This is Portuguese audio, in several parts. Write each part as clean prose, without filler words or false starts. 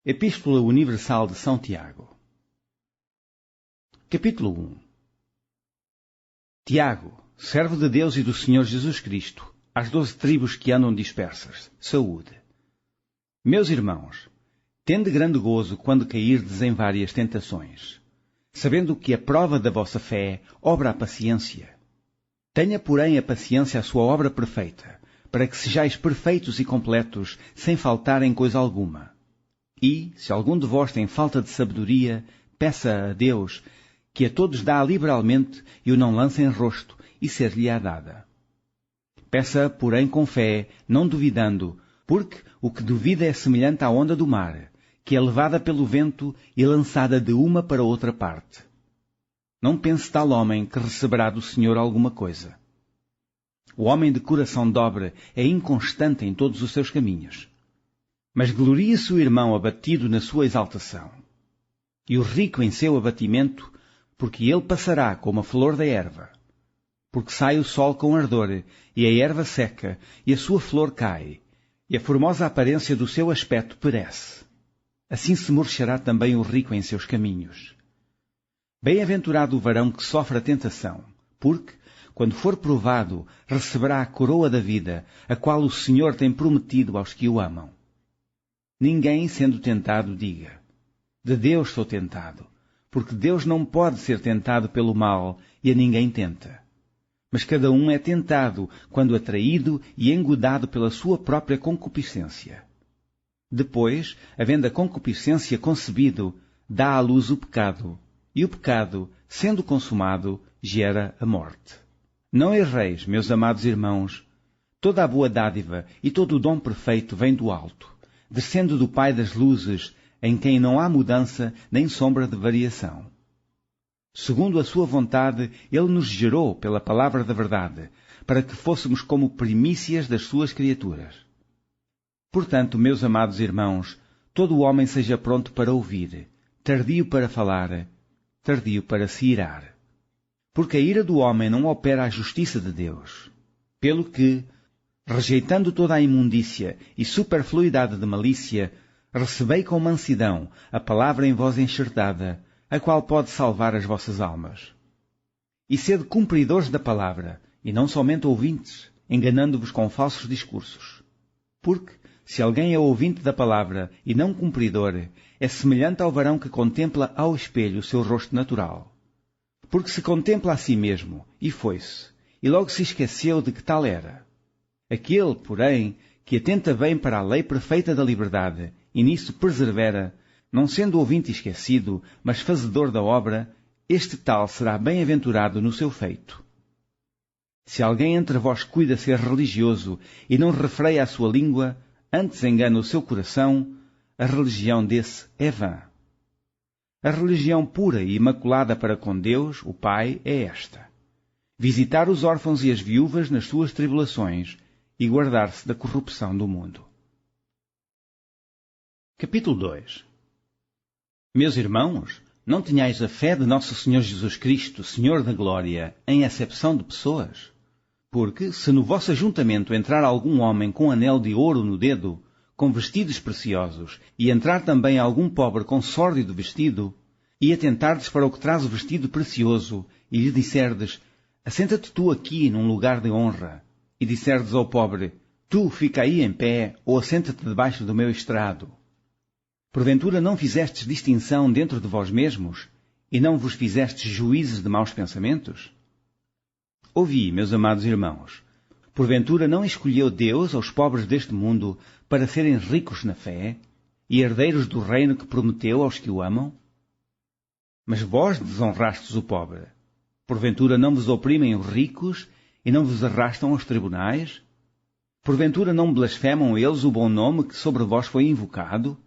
Epístola Universal de São Tiago. Capítulo 1. Tiago, servo de Deus e do Senhor Jesus Cristo, às 12 tribos que andam dispersas, saúde. Meus irmãos, tende grande gozo quando cairdes em várias tentações, sabendo que a prova da vossa fé obra a paciência. Tenha, porém, a paciência a sua obra perfeita, para que sejais perfeitos e completos, sem faltar em coisa alguma. E, se algum de vós tem falta de sabedoria, peça a Deus, que a todos dá liberalmente e o não lança em rosto, e ser-lhe-á dada. Peça, porém, com fé, não duvidando, porque o que duvida é semelhante à onda do mar, que é levada pelo vento e lançada de uma para outra parte. Não pense tal homem que receberá do Senhor alguma coisa. O homem de coração dobre é inconstante em todos os seus caminhos. Mas glorie-se o irmão abatido na sua exaltação, e o rico em seu abatimento, porque ele passará como a flor da erva. Porque sai o sol com ardor, e a erva seca, e a sua flor cai, e a formosa aparência do seu aspecto perece. Assim se murchará também o rico em seus caminhos. Bem-aventurado o varão que sofre a tentação, porque, quando for provado, receberá a coroa da vida, a qual o Senhor tem prometido aos que o amam. Ninguém, sendo tentado, diga: de Deus sou tentado, porque Deus não pode ser tentado pelo mal, e a ninguém tenta. Mas cada um é tentado quando atraído e engodado pela sua própria concupiscência. Depois, havendo a concupiscência concebido, dá à luz o pecado, e o pecado, sendo consumado, gera a morte. Não erreis, meus amados irmãos, toda a boa dádiva e todo o dom perfeito vem do alto, descendo do Pai das luzes, em quem não há mudança nem sombra de variação. Segundo a sua vontade, Ele nos gerou pela palavra da verdade, para que fôssemos como primícias das suas criaturas. Portanto, meus amados irmãos, todo o homem seja pronto para ouvir, tardio para falar, tardio para se irar. Porque a ira do homem não opera a justiça de Deus. Pelo que, rejeitando toda a imundícia e superfluidade de malícia, recebei com mansidão a palavra em vós enxertada, a qual pode salvar as vossas almas. E sede cumpridores da palavra, e não somente ouvintes, enganando-vos com falsos discursos. Porque, se alguém é ouvinte da palavra e não cumpridor, é semelhante ao varão que contempla ao espelho o seu rosto natural. Porque se contempla a si mesmo, e foi-se, e logo se esqueceu de que tal era. Aquele, porém, que atenta bem para a lei perfeita da liberdade, e nisso persevera, não sendo ouvinte esquecido, mas fazedor da obra, este tal será bem-aventurado no seu feito. Se alguém entre vós cuida ser religioso e não refreia a sua língua, antes engana o seu coração, a religião desse é vã. A religião pura e imaculada para com Deus, o Pai, é esta: visitar os órfãos e as viúvas nas suas tribulações e guardar-se da corrupção do mundo. Capítulo 2. Meus irmãos, não tenhais a fé de nosso Senhor Jesus Cristo, Senhor da Glória, em acepção de pessoas? Porque, se no vosso ajuntamento entrar algum homem com anel de ouro no dedo, com vestidos preciosos, e entrar também algum pobre com sórdido vestido, e atentardes para o que traz o vestido precioso, e lhe disserdes: assenta-te tu aqui num lugar de honra, e disserdes ao pobre: tu fica aí em pé, ou assenta-te debaixo do meu estrado. Porventura não fizestes distinção dentro de vós mesmos, e não vos fizestes juízes de maus pensamentos? Ouvi, meus amados irmãos, porventura não escolheu Deus aos pobres deste mundo para serem ricos na fé, e herdeiros do reino que prometeu aos que o amam? Mas vós desonrastes o pobre. Porventura não vos oprimem os ricos, e não vos arrastam aos tribunais? Porventura não blasfemam eles o bom nome que sobre vós foi invocado?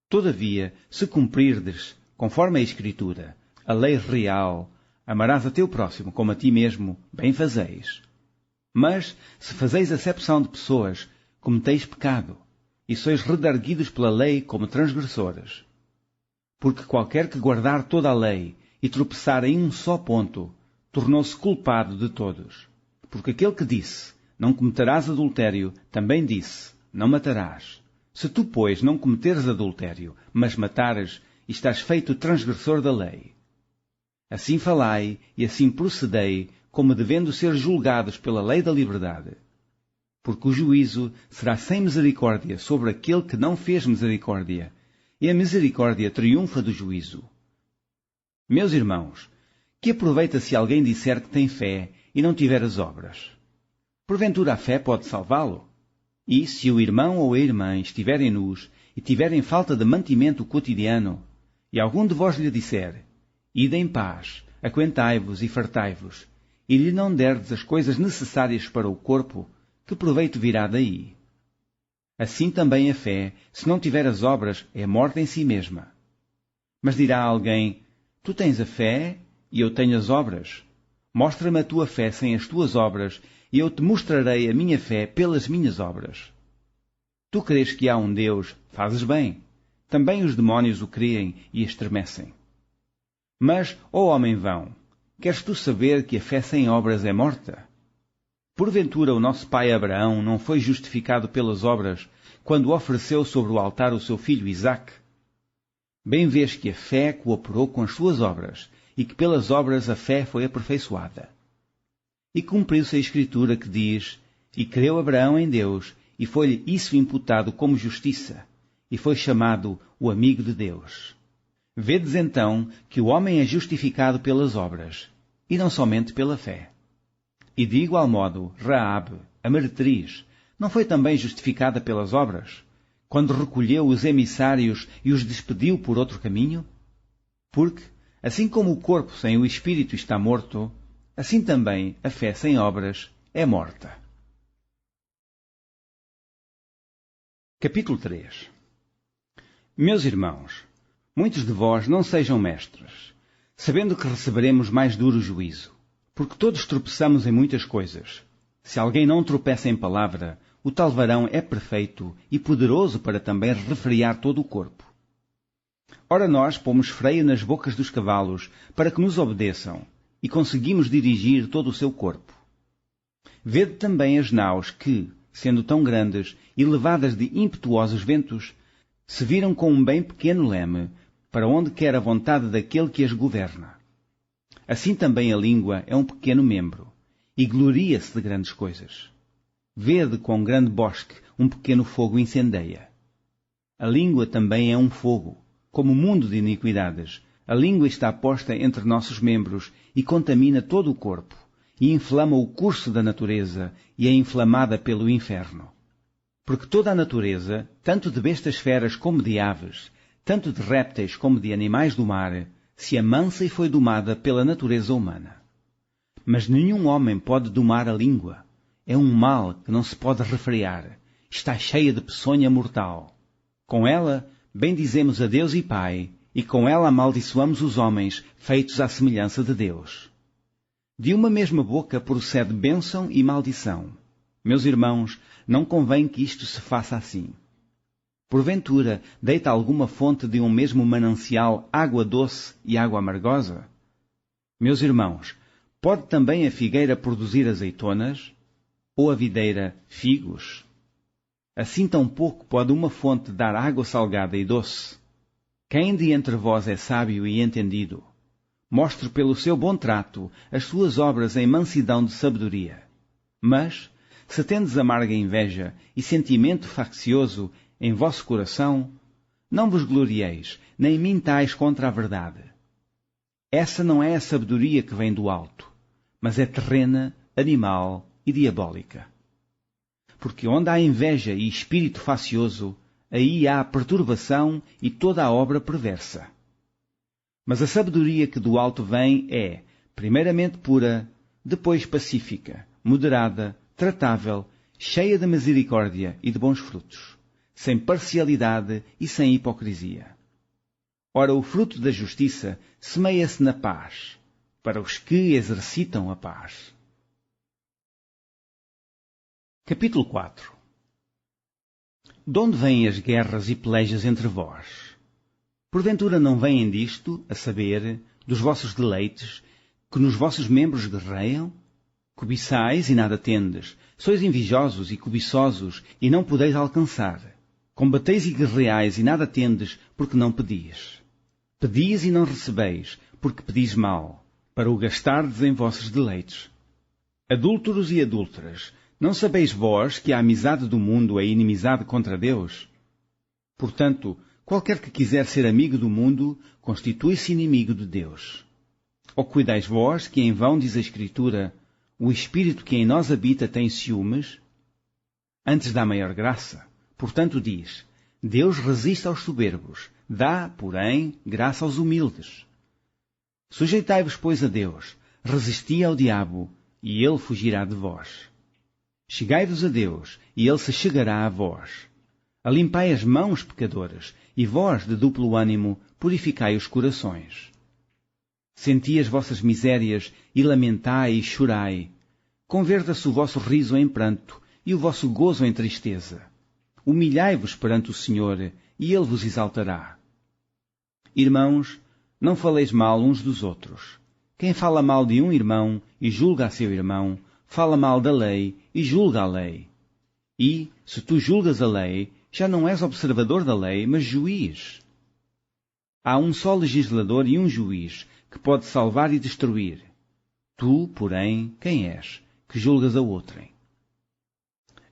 Todavia, se cumprirdes, conforme a Escritura, a lei real, amarás a teu próximo como a ti mesmo, bem fazeis. Mas, se fazeis acepção de pessoas, cometeis pecado, e sois redarguidos pela lei como transgressores. Porque qualquer que guardar toda a lei e tropeçar em um só ponto, tornou-se culpado de todos. Porque aquele que disse: não cometerás adultério, também disse: não matarás. Se tu, pois, não cometeres adultério, mas matares, estás feito transgressor da lei. Assim falai e assim procedei, como devendo ser julgados pela lei da liberdade. Porque o juízo será sem misericórdia sobre aquele que não fez misericórdia, e a misericórdia triunfa do juízo. Meus irmãos, que aproveita se alguém disser que tem fé e não tiver as obras? Porventura a fé pode salvá-lo? E se o irmão ou a irmã estiverem nus e tiverem falta de mantimento cotidiano, e algum de vós lhe disser, ide em paz, aquentai-vos e fartai-vos, e lhe não derdes as coisas necessárias para o corpo, que proveito virá daí? Assim também a fé, se não tiver as obras, é morta em si mesma. Mas dirá alguém, tu tens a fé e eu tenho as obras. Mostra-me a tua fé sem as tuas obras, e eu te mostrarei a minha fé pelas minhas obras. Tu crês que há um Deus, fazes bem. Também os demónios o creem e estremecem. Mas, ó homem vão, queres tu saber que a fé sem obras é morta? Porventura o nosso pai Abraão não foi justificado pelas obras, quando ofereceu sobre o altar o seu filho Isaque? Bem vês que a fé cooperou com as suas obras, e que pelas obras a fé foi aperfeiçoada. E cumpriu-se a Escritura que diz, e creu Abraão em Deus, e foi-lhe isso imputado como justiça, e foi chamado o amigo de Deus. Vedes então que o homem é justificado pelas obras, e não somente pela fé. E de igual modo, Raabe, a meretriz, não foi também justificada pelas obras, quando recolheu os emissários e os despediu por outro caminho? Porque, assim como o corpo sem o espírito está morto, assim também a fé sem obras é morta. Capítulo 3. Meus irmãos, muitos de vós não sejam mestres, sabendo que receberemos mais duro juízo, porque todos tropeçamos em muitas coisas. Se alguém não tropeça em palavra, o tal varão é perfeito e poderoso para também refrear todo o corpo. Ora nós pomos freio nas bocas dos cavalos para que nos obedeçam, e conseguimos dirigir todo o seu corpo. Vede também as naus que, sendo tão grandes e levadas de impetuosos ventos, se viram com um bem pequeno leme, para onde quer a vontade daquele que as governa. Assim também a língua é um pequeno membro, e gloria-se de grandes coisas. Vede quão grande bosque um pequeno fogo incendeia. A língua também é um fogo, como mundo de iniquidades. A língua está posta entre nossos membros e contamina todo o corpo, e inflama o curso da natureza e é inflamada pelo inferno. Porque toda a natureza, tanto de bestas feras como de aves, tanto de répteis como de animais do mar, se amansa e foi domada pela natureza humana. Mas nenhum homem pode domar a língua. É um mal que não se pode refrear. Está cheia de peçonha mortal. Com ela, bendizemos a Deus e Pai, e com ela amaldiçoamos os homens, feitos à semelhança de Deus. De uma mesma boca procede bênção e maldição. Meus irmãos, não convém que isto se faça assim. Porventura, deita alguma fonte de um mesmo manancial água doce e água amargosa? Meus irmãos, pode também a figueira produzir azeitonas? Ou a videira figos? Assim tampouco pode uma fonte dar água salgada e doce. Quem de entre vós é sábio e entendido? Mostre pelo seu bom trato as suas obras em mansidão de sabedoria. Mas, se tendes amarga inveja e sentimento faccioso em vosso coração, não vos glorieis, nem mintais contra a verdade. Essa não é a sabedoria que vem do alto, mas é terrena, animal e diabólica. Porque onde há inveja e espírito faccioso, aí há perturbação e toda a obra perversa. Mas a sabedoria que do alto vem é, primeiramente pura, depois pacífica, moderada, tratável, cheia de misericórdia e de bons frutos, sem parcialidade e sem hipocrisia. Ora, o fruto da justiça semeia-se na paz, para os que exercitam a paz. Capítulo 4. De onde vêm as guerras e pelejas entre vós? Porventura não vêm disto, a saber, dos vossos deleites, que nos vossos membros guerreiam? Cobiçais e nada tendes, sois invejosos e cobiçosos e não podeis alcançar. Combateis e guerreais e nada tendes, porque não pedis. Pedis e não recebeis, porque pedis mal, para o gastardes em vossos deleites. Adúlteros e adúlteras, não sabeis vós que a amizade do mundo é inimizade contra Deus? Portanto, qualquer que quiser ser amigo do mundo, constitui-se inimigo de Deus. Ou cuidais vós que em vão diz a Escritura, o Espírito que em nós habita tem ciúmes? Antes dá maior graça. Portanto diz, Deus resiste aos soberbos, dá, porém, graça aos humildes. Sujeitai-vos, pois, a Deus, resisti ao diabo, e ele fugirá de vós. Chegai-vos a Deus, e ele se chegará a vós. Alimpai as mãos, pecadores, e vós, de duplo ânimo, purificai os corações. Senti as vossas misérias, e lamentai e chorai. Converta-se o vosso riso em pranto, e o vosso gozo em tristeza. Humilhai-vos perante o Senhor, e ele vos exaltará. Irmãos, não faleis mal uns dos outros. Quem fala mal de um irmão e julga a seu irmão, fala mal da lei e julga a lei. E, se tu julgas a lei, já não és observador da lei, mas juiz. Há um só legislador e um juiz, que pode salvar e destruir. Tu, porém, quem és, que julgas a outrem?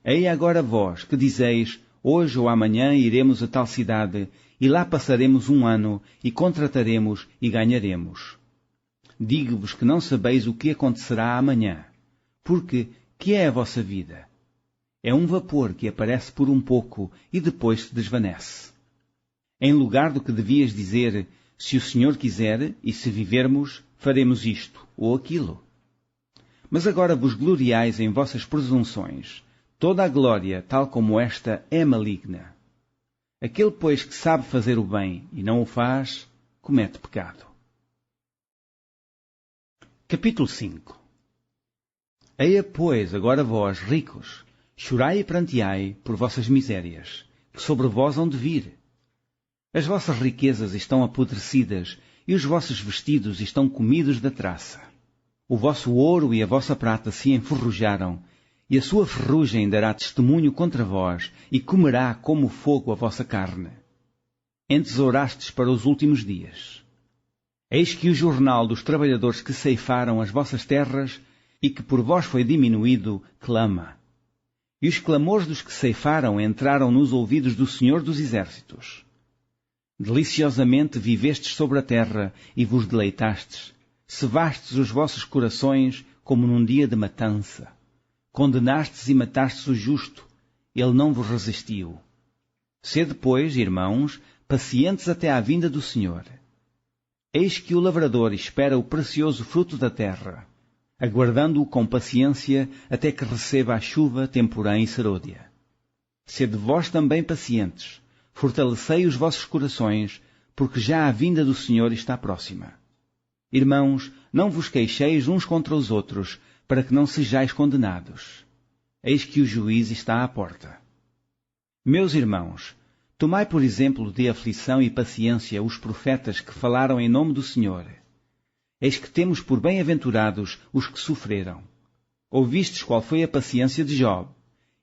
Ei agora vós, que dizeis, hoje ou amanhã iremos a tal cidade, e lá passaremos um ano, e contrataremos e ganharemos. Digo-vos que não sabeis o que acontecerá amanhã, porque que é a vossa vida? É um vapor que aparece por um pouco e depois se desvanece. Em lugar do que devias dizer, se o Senhor quiser, e se vivermos, faremos isto ou aquilo. Mas agora vos gloriais em vossas presunções. Toda a glória, tal como esta, é maligna. Aquele, pois, que sabe fazer o bem e não o faz, comete pecado. Capítulo 5. Eia, pois, agora vós, ricos, chorai e pranteai por vossas misérias, que sobre vós hão de vir. As vossas riquezas estão apodrecidas, e os vossos vestidos estão comidos da traça. O vosso ouro e a vossa prata se enferrujaram, e a sua ferrugem dará testemunho contra vós, e comerá como fogo a vossa carne. Entesourastes para os últimos dias. Eis que o jornal dos trabalhadores que ceifaram as vossas terras, e que por vós foi diminuído, clama. E os clamores dos que ceifaram entraram nos ouvidos do Senhor dos Exércitos. Deliciosamente vivestes sobre a terra, e vos deleitastes. Cevastes os vossos corações, como num dia de matança. Condenastes e matastes o justo, ele não vos resistiu. Sede, pois, irmãos, pacientes até à vinda do Senhor. Eis que o lavrador espera o precioso fruto da terra, aguardando-o com paciência até que receba a chuva, temporã e serôdia. Sede vós também pacientes, fortalecei os vossos corações, porque já a vinda do Senhor está próxima. Irmãos, não vos queixeis uns contra os outros, para que não sejais condenados. Eis que o juiz está à porta. Meus irmãos, tomai por exemplo de aflição e paciência os profetas que falaram em nome do Senhor. Eis que temos por bem-aventurados os que sofreram. Ouvistes qual foi a paciência de Job,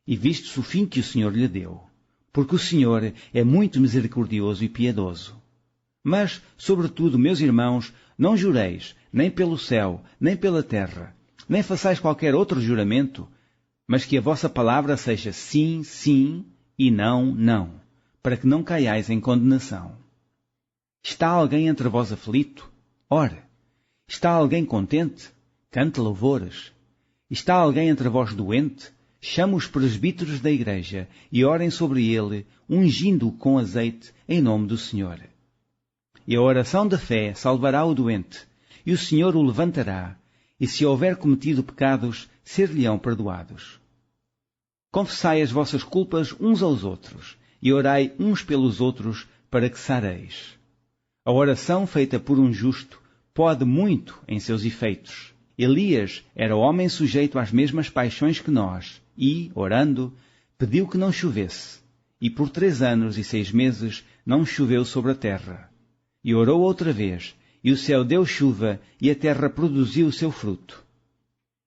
e vistes o fim que o Senhor lhe deu. Porque o Senhor é muito misericordioso e piedoso. Mas, sobretudo, meus irmãos, não jureis, nem pelo céu, nem pela terra, nem façais qualquer outro juramento, mas que a vossa palavra seja sim, sim, e não, não, para que não caiais em condenação. Está alguém entre vós aflito? Ore. Está alguém contente? Cante louvores. Está alguém entre vós doente? Chame os presbíteros da igreja e orem sobre ele, ungindo-o com azeite em nome do Senhor. E a oração da fé salvará o doente, e o Senhor o levantará, e se houver cometido pecados, ser-lhe-ão perdoados. Confessai as vossas culpas uns aos outros, e orai uns pelos outros, para que sareis. A oração feita por um justo pode muito em seus efeitos. Elias era homem sujeito às mesmas paixões que nós, e, orando, pediu que não chovesse. E por 3 anos e 6 meses não choveu sobre a terra. E orou outra vez, e o céu deu chuva, e a terra produziu o seu fruto.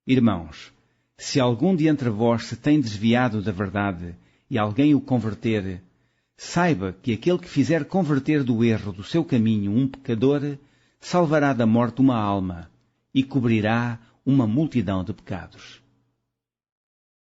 Irmãos, se algum de entre vós se tem desviado da verdade, e alguém o converter, Saiba que aquele que fizer converter do erro do seu caminho um pecador, salvará da morte uma alma e cobrirá uma multidão de pecados.